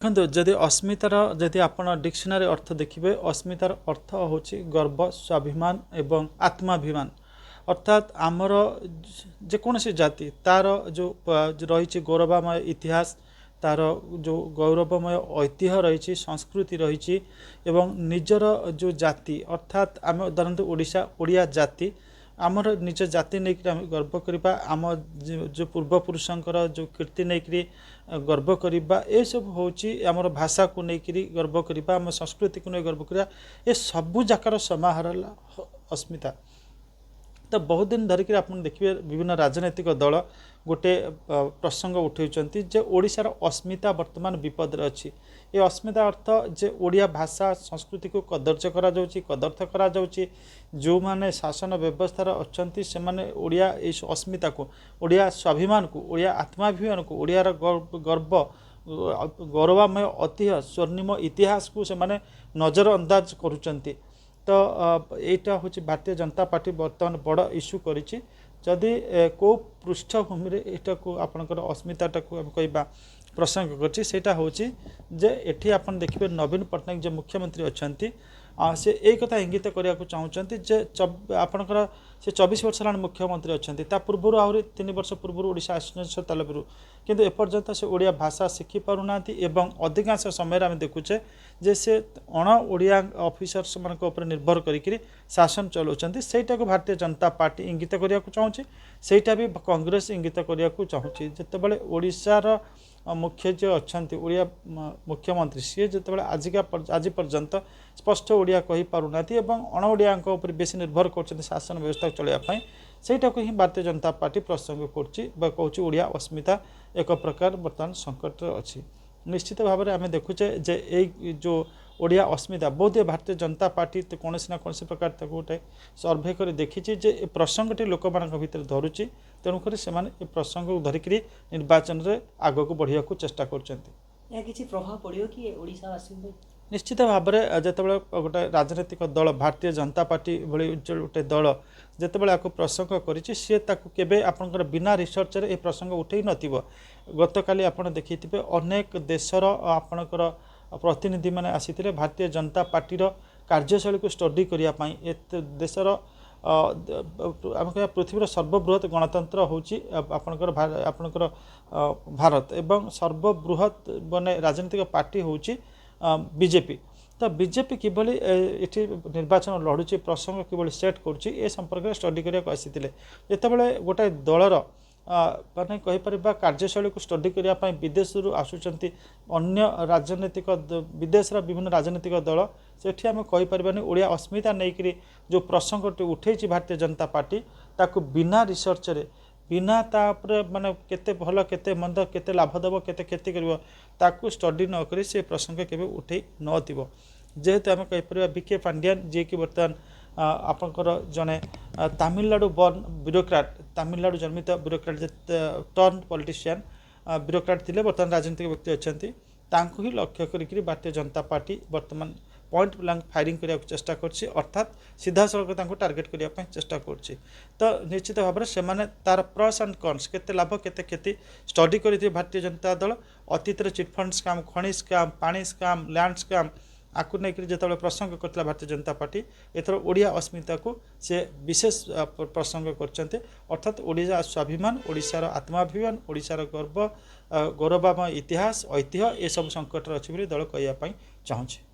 देखो जदि अस्मितार जदि आप डिक्शनरी अर्थ देखिए अस्मितार अर्थ हूँ गर्व स्वाभिमान एवं आत्माभिमान अर्थात आमर जेकोसी जाति तार जो रही गौरवमय इतिहास तार जो गौरवमय ऐतिह्य रही संस्कृति रही एवं निजर जो जाति अर्थात आम धरतु ओडिशा ओडिया जाति आमर निज जाति नहीं आम गर्व करवा आम जो पूर्वपुरुषंकर जो कीर्ति नहीं गर्व करवा ये सब हूँ आमर भाषा को लेकिन गर्व करवा आम संस्कृति को नहीं गर्व करवा ये सबू जाकर समाहार अस्मिता। तो बहुत दिन धरिक आप देखिए विभिन्न राजनैतिक दल गोटे प्रसंग उठाई जे ओडिशार अस्मिता वर्तमान विपद अच्छी ये अस्मिता अर्थ जे ओडिया भाषा संस्कृति को कदर्य कदर्थ करा जो माने शासन व्यवस्था अच्छा से माने ओडिया अस्मिता को ओडिया स्वाभिमान को ओडिया आत्माभिमान को ओडियार गर्व गौरवमय ऐतिह्य स्वर्णिम इतिहास को से माने नजर अंदाज करुचंती। तो यहाँ हूँ भारतीय जनता पार्टी बर्तमान बड़ इश्यू करी जदि को पृष्ठभूमि यहाँ को आपंकर अस्मिताटा को कहवा प्रसंग करटा हूँ जे एठी आपन देखिए नवीन पट्टनायक जो मुख्यमंत्री अच्छा से एक कथा इंगित करने को चाहते जे आपणकर से 24 वर्ष है मुख्यमंत्री अच्छा पूर्व आहरी 3 वर्ष पूर्व ओडिशा आसन तालुक किंतु एपर्यंत से ओडिया भाषा शिखी पारना एवं अधिकांश समय आम देखुचे जे से अण ओडिया ऑफिसर्स मानक ऊपर निर्भर करी शासन चलाउछन्ति सेटा को भारतीय जनता पार्टी इंगित करने को चाहूँगी सेटा भी कांग्रेस इंगित करने को चाहूँगी जितेबाला ओडिशार मुख्य जो अच्छा ओडिया मुख्यमंत्री सी जितेबाला आज पर्यंत स्पष्ट ओडिया कही पारुना एवं अण ओडिया बेसी निर्भर कर शासन व्यवस्था चलैया सेटा को ही भारतीय जनता पार्टी प्रसंग कर ओडिया अस्मिता एक प्रकार बर्तमान संकट अच्छी। निश्चित भाव में आम देखुचे जे ये जो ओडिया अस्मिता बोध भारतीय जनता पार्टी तो कौन ना कौन प्रकार गोटे सर्भे कर देखी जे प्रसंगटी लोक मान भर धरुची तेणुक से प्रसंग को धरिक निर्वाचन में आग को बढ़िया को चेष्टा कर प्रभाव पड़ो कि ओडिशावासी निश्चित भाव में जितेबाला गोटे राजनैतिक दल भारतीय जनता पार्टी भली गोटे दल जितेबाला आपको प्रसंग करी सी केवे आपंकर बिना रिसर्च रे प्रसंग उठे नथिबो गतकाली आप देखी अनेक देशर आपणकर प्रतिनिधि मैंने आसी भारतीय जनता पार्टीर कार्यशैली को स्टडी करने देशर आम कह पृथ्वीर सर्वबृहत गणतंत्र हूँ आपणकर भारत एवं सर्वबृहत माने राजनीतिक पार्टी हूँ बीजेपी। तो बीजेपी किभली ये निर्वाचन लड़ुची प्रसंग किभली सेट करुच्ची ए संपर्क में स्टडी करने आसी जितेबाला गोटे दलर माने कहीपर कार्यशैली को स्टडी करने विदेश आसुंच अन्य राजनीतिक विदेश विभिन्न राजनीतिक दल से आम कहीपर ओडिया अस्मिता नहीं जो प्रसंग उठे भारतीय जनता पार्टी ताकू बिना रिसर्च रे बिना तापर माने केते भल केते मंद केते लाभ देव केते क्षति कर स्टडी नक से प्रसंग केवे उठे नथिबो जेहेतु आम कहीपर बीके पांड्यान जी कि बर्तमान आपंकर जड़े तमिलनाडु बर्न ब्यूरोक्राट तमिलनाडु जन्मित ब्यूरोक्राट टर्न पॉलिटिशियन ब्यूरोक्राट थे बर्तमान राजनीतिक व्यक्ति अच्छा ही लक्ष्य करी भारतीय जनता पार्टी बर्तमान पॉइंट ब्लैंक फायरिंग करने को चेष्टा करछि अर्थात सीधा सड़क टार्गेट करने चेष्टा करछि। तो निश्चित भाव में से तार प्रस एंड कन्स केते लाभ केते क्षति स्टडी करी भारतीय जनता दल अतीत चिटफंड स्काम खनि स्काम पानी स्काम लैंड स्काम आकु नहीं जो प्रसंग करता भारतीय जनता पार्टी एथर ओडिया अस्मिता को से विशेष प्रसंग करते अर्थात ओडिशा स्वाभिमान ओडिशार आत्माभिमान ओडिशार गर्व गौरवमय इतिहास ऐतिह्य ये सब संकट अच्छी दल कहवाई चाहूँगी।